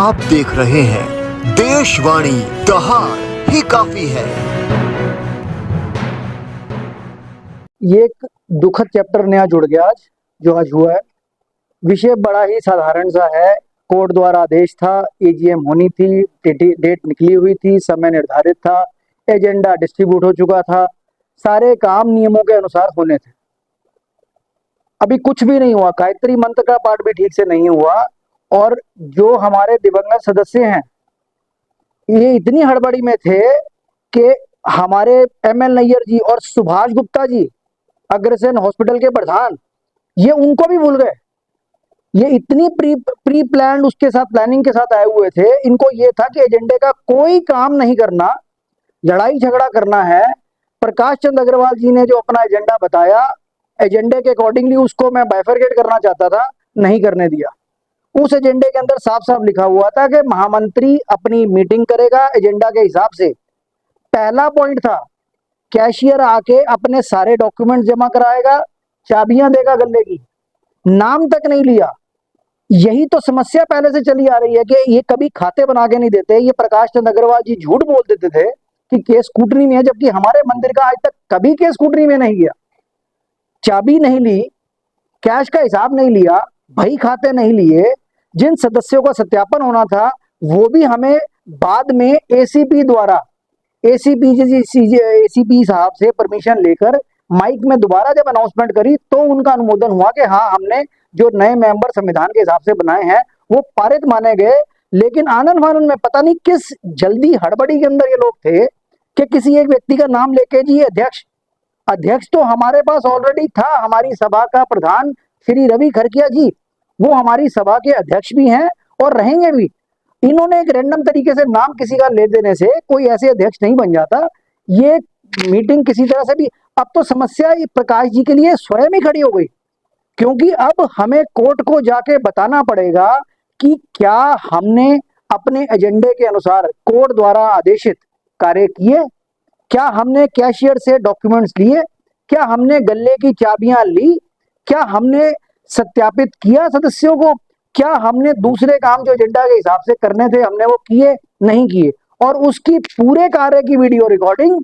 आप देख रहे हैं देशवाणी, दहाड़ ही काफी है। ये एक दुखद चैप्टर नया जुड़ गया जो आज हुआ है। विषय बड़ा ही साधारण सा है। कोर्ट द्वारा आदेश था, एजीएम होनी थी, डेट निकली हुई थी, समय निर्धारित था, एजेंडा डिस्ट्रीब्यूट हो चुका था, सारे काम नियमों के अनुसार होने थे। अभी कुछ भी नहीं हुआ, गायत्री मंत्र का पाठ भी ठीक से नहीं हुआ। और जो हमारे दिवंगत सदस्य हैं, ये इतनी हड़बड़ी में थे कि हमारे एमएल नैयर जी और सुभाष गुप्ता जी, अग्रसेन हॉस्पिटल के प्रधान, ये उनको भी भूल गए। ये इतनी प्री प्लान उसके साथ प्लानिंग के साथ आए हुए थे। इनको ये था कि एजेंडे का कोई काम नहीं करना, लड़ाई झगड़ा करना है। प्रकाश चंद अग्रवाल जी ने जो अपना एजेंडा बताया, एजेंडे के अकॉर्डिंगली उसको मैं बाइफरकेट करना चाहता था, नहीं करने दिया। उस एजेंडे के अंदर साफ साफ लिखा हुआ था कि महामंत्री अपनी मीटिंग करेगा एजेंडा के हिसाब से। पहला पॉइंट था, कैशियर आके अपने सारे डॉक्यूमेंट जमा कराएगा, चाबियां देगा गले की, नाम तक नहीं लिया। यही तो समस्या पहले से चली आ रही है कि ये कभी खाते बना के नहीं देते। ये प्रकाश चंद अग्रवाल जी झूठ बोल देते थे कि केस स्कूटनी में है, जबकि हमारे मंदिर का आज तक कभी केस स्कूटनी में नहीं गया। चाबी नहीं ली, कैश का हिसाब नहीं लिया, बही खाते नहीं लिए, जिन सदस्यों का सत्यापन होना था वो भी हमें बाद में एसीपी द्वारा, एसीपी साहब से परमिशन लेकर माइक में दोबारा जब अनाउंसमेंट करी तो उनका अनुमोदन हुआ कि हाँ, हमने जो नए मेंबर संविधान के हिसाब से बनाए हैं वो पारित माने गए। लेकिन आनंद फानन में पता नहीं किस जल्दी हड़बड़ी के अंदर ये लोग थे कि किसी एक व्यक्ति का नाम लेके जी अध्यक्ष तो हमारे पास ऑलरेडी था। हमारी सभा का प्रधान श्री रवि खरकिया जी, वो हमारी सभा के अध्यक्ष भी हैं और रहेंगे भी। इन्होंने एक रैंडम तरीके से नाम किसी का ले देने से कोई ऐसे अध्यक्ष नहीं बन जाता। ये मीटिंग किसी तरह से भी, अब तो समस्या प्रकाश जी के लिए स्वयं ही खड़ी हो गई, क्योंकि अब हमें कोर्ट को जाके बताना पड़ेगा कि क्या हमने अपने एजेंडे के अनुसार कोर्ट द्वारा आदेशित कार्य किए, क्या हमने कैशियर से डॉक्यूमेंट्स लिए, क्या हमने गले की चाबियां ली, क्या हमने सत्यापित किया सदस्यों को, क्या हमने दूसरे काम जो एजेंडा के हिसाब से करने थे हमने वो किए नहीं किए। और उसकी पूरे कार्य की video recording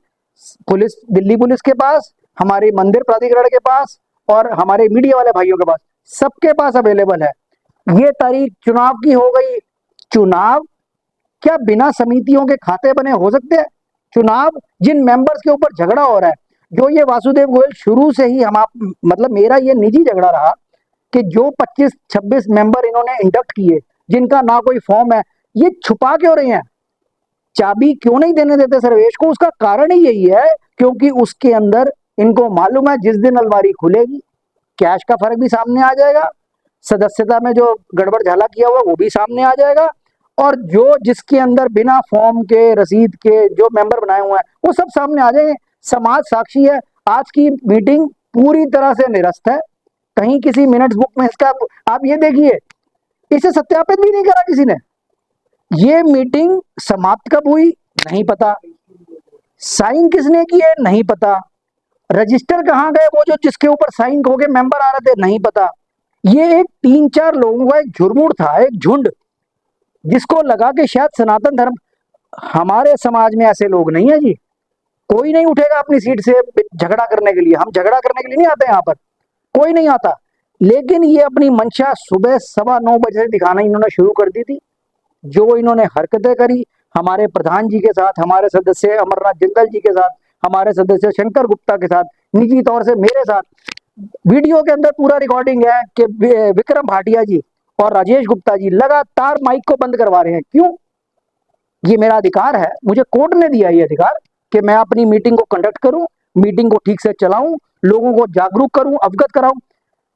police, Delhi police के पास, हमारे मंदिर प्राधिकरण के पास और हमारे मीडिया वाले भाइयों के पास, सबके पास अवेलेबल है। ये तारीख चुनाव की हो गई। चुनाव क्या बिना समितियों के खाते बने हो सकते हैं? चुनाव जिन मेंबर्स के ऊपर झगड़ा हो रहा है, जो ये वासुदेव गोयल शुरू से ही मतलब मेरा ये निजी झगड़ा रहा कि जो 25-26 मेंबर इन्होंने इंडक्ट किए, जिनका ना कोई फॉर्म है, ये छुपा क्यों रहे हैं? चाबी क्यों नहीं देने देते सर्वेश को? उसका कारण ही यही है क्योंकि उसके अंदर इनको मालूम है जिस दिन अलमारी खुलेगी कैश का फर्क भी सामने आ जाएगा, सदस्यता में जो गड़बड़ झाला किया हुआ वो भी सामने आ जाएगा, और जो जिसके अंदर बिना फॉर्म के, रसीद के जो मेंबर बनाए हुए हैं वो सब सामने आ जाएंगे। समाज साक्षी है। आज की मीटिंग पूरी तरह से निरस्त है, कहीं किसी मिनट्स बुक में इसका आप ये देखिए, इसे सत्यापित भी नहीं करा किसी ने। ये मीटिंग समाप्त कब हुई नहीं पता, साइन किसने किए नहीं पता, रजिस्टर कहाँ गए वो जो जिसके ऊपर साइन हो के मेंबर आ रहे थे नहीं पता। ये एक 3-4 लोगों का एक झुरमुट था, एक झुंड, जिसको लगा कि शायद सनातन धर्म। हमारे समाज में ऐसे लोग नहीं है जी, कोई नहीं उठेगा अपनी सीट से झगड़ा करने के लिए। हम झगड़ा करने के लिए नहीं आते, यहाँ पर कोई नहीं आता। लेकिन ये अपनी मंशा सुबह 9:15 बजे दिखाना इन्होंने शुरू कर दी थी। जो इन्होंने हरकतें करी हमारे प्रधान जी के साथ, हमारे सदस्य अमरनाथ जिंदल जी के साथ, हमारे सदस्य शंकर गुप्ता के साथ, निजी तौर से मेरे साथ, वीडियो के अंदर पूरा रिकॉर्डिंग है कि विक्रम भाटिया जी और राजेश गुप्ता जी लगातार माइक को बंद करवा रहे हैं। क्यों? ये मेरा अधिकार है, मुझे कोर्ट ने दिया ये अधिकार कि मैं अपनी मीटिंग को कंडक्ट करूं, मीटिंग को ठीक से चलाऊं, लोगों को जागरूक करूं, अवगत कराऊं।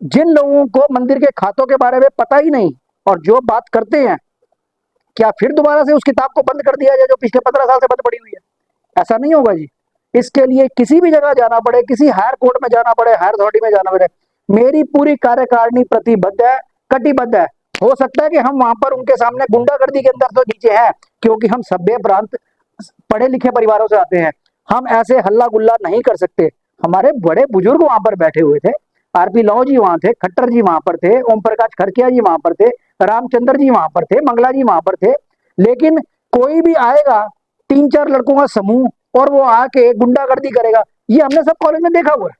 जिन लोगों को मंदिर के खातों के बारे में पता ही नहीं और जो बात करते हैं, क्या फिर दोबारा से उस किताब को बंद कर दिया जाए जो पिछले 15 साल से बंद पड़ी हुई है? ऐसा नहीं होगा जी। इसके लिए किसी भी जगह जाना पड़े, किसी हायर कोर्ट में जाना पड़े, हायर अथॉरिटी में जाना पड़े, मेरी पूरी कार्यकारिणी प्रतिबद्ध है, कटिबद्ध है। हो सकता है कि हम वहां पर उनके सामने गुंडागर्दी के अंदर तो नीचे हैं, क्योंकि हम सभ्य प्रांत पढ़े लिखे परिवारों से आते हैं, हम ऐसे हल्ला गुल्ला नहीं कर सकते। हमारे बड़े बुजुर्ग वहां पर बैठे हुए थे, आरपी लाओ जी वहां थे, खट्टर जी वहां पर थे, ओम प्रकाश खरकिया जी वहां पर थे, रामचंद्र जी वहां पर थे, मंगला जी वहां पर थे, लेकिन कोई भी आएगा 3-4 लड़कों का समूह और वो आके गुंडागर्दी करेगा, ये हमने सब कॉलेज में देखा हुआ है।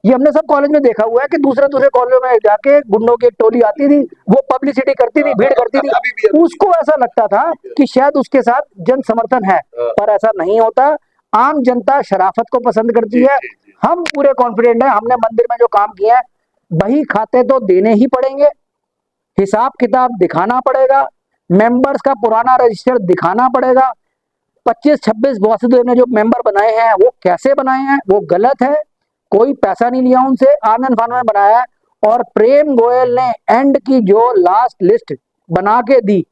ये हमने सब कॉलेज में देखा हुआ है कि दूसरे दूसरे कॉलेजों में जाके गुंडों की एक टोली आती थी, वो पब्लिसिटी करती थी, भीड़ करती थी, उसको ऐसा लगता था कि शायद उसके साथ जन समर्थन है, पर ऐसा नहीं होता। आम जनता शराफत को पसंद करती है। हम पूरे कॉन्फिडेंट हैं, हमने मंदिर में जो काम किया है, बही खाते तो देने ही पड़ेंगे, हिसाब किताब दिखाना पड़ेगा, मेंबर्स का पुराना रजिस्टर दिखाना पड़ेगा। 25-26 वासुदेव ने जो मेंबर बनाए हैं वो कैसे बनाए हैं, वो गलत है, कोई पैसा नहीं लिया उनसे, आनंद फानन में बनाया है। और प्रेम गोयल ने एंड की जो लास्ट लिस्ट बना के दी,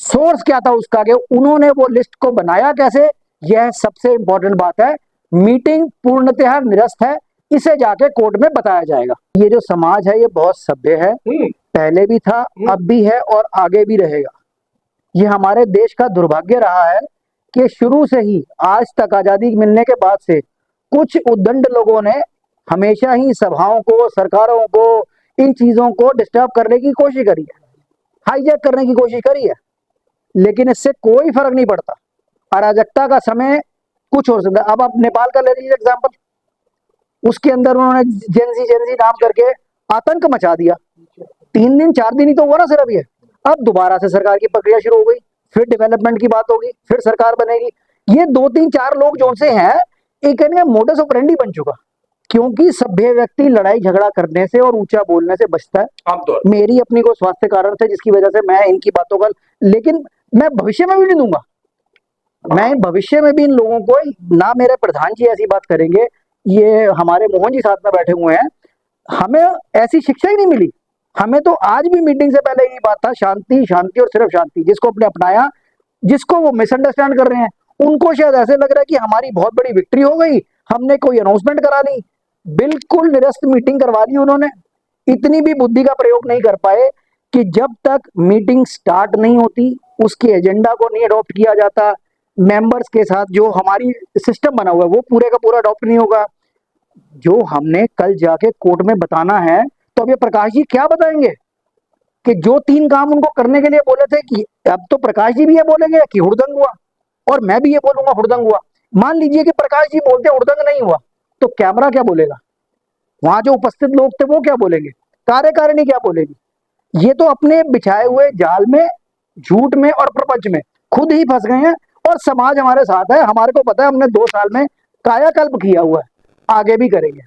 सोर्स क्या था उसका, कि उन्होंने वो लिस्ट को बनाया कैसे, यह सबसे इंपॉर्टेंट बात है। मीटिंग पूर्णतः निरस्त है, इसे जाके कोर्ट में बताया जाएगा। ये जो समाज है ये बहुत सभ्य है, पहले भी था, अब भी है और आगे भी रहेगा। ये हमारे देश का दुर्भाग्य रहा है कि शुरू से ही आज तक आजादी मिलने के बाद से कुछ उद्दंड लोगों ने हमेशा ही सभाओं को, सरकारों को, इन चीजों को डिस्टर्ब करने की कोशिश करी है, हाईजैक करने की कोशिश करी है, लेकिन इससे कोई फर्क नहीं पड़ता। अराजकता का समय कुछ हो सकता है। अब आप नेपाल का ले लीजिए एग्जाम्पल, उसके अंदर उन्होंने जेंजी नाम करके आतंक मचा दिया। 3 दिन 4 दिन ही तो हुआ ना सिर्फ ये, अब दोबारा से सरकार की प्रक्रिया शुरू हो गई, फिर डेवलपमेंट की बात होगी, फिर सरकार बनेगी। ये 2-3-4 लोग जो से हैं, एक मोडस ऑपरेंडी बन चुका, क्योंकि सभ्य व्यक्ति लड़ाई झगड़ा करने से और ऊंचा बोलने से बचता है। आमतौर मेरी अपनी को स्वास्थ्य कारण थे जिसकी वजह से मैं इनकी बातों का, लेकिन मैं भविष्य में भी नहीं दूंगा। मैं भविष्य में भी इन लोगों को, ना मेरे प्रधान जी ऐसी बात करेंगे, ये हमारे मोहन जी साथ में बैठे हुए हैं, हमें ऐसी शिक्षा ही नहीं मिली। हमें तो आज भी मीटिंग से पहले यही बात था, शांति शांति और सिर्फ शांति। जिसको अपने अपनाया, जिसको वो मिसअंडरस्टैंड कर रहे हैं, उनको शायद ऐसे लग रहा है कि हमारी बहुत बड़ी विक्ट्री हो गई, हमने कोई अनाउंसमेंट करा ली, बिल्कुल निरस्त मीटिंग करवा दी उन्होंने। इतनी भी बुद्धि का प्रयोग नहीं कर पाए कि जब तक मीटिंग स्टार्ट नहीं होती, उसके एजेंडा को नहीं अडॉप्ट किया जाता, मेंबर्स के साथ जो हमारी सिस्टम बना हुआ है वो पूरे का पूरा अडॉप्ट नहीं होगा। जो हमने कल जाके कोर्ट में बताना है, तो अब ये प्रकाश जी क्या बताएंगे कि जो 3 काम उनको करने के लिए बोले थे, कि अब तो प्रकाश जी भी ये बोलेंगे कि हुड़दंग हुआ, और मैं भी ये बोलूंगा हुड़दंग हुआ। मान लीजिए कि प्रकाश जी बोलते हुड़दंग नहीं हुआ, तो कैमरा क्या बोलेगा, वहां जो उपस्थित लोग थे वो क्या बोलेंगे, कार्यकारिणी क्या बोलेगी। ये तो अपने बिछाए हुए जाल में, झूठ में और प्रपंच में खुद ही फंस गए हैं। और समाज हमारे साथ है, हमारे को पता है, हमने 2 साल में कायाकल्प किया हुआ है, आगे भी करेंगे।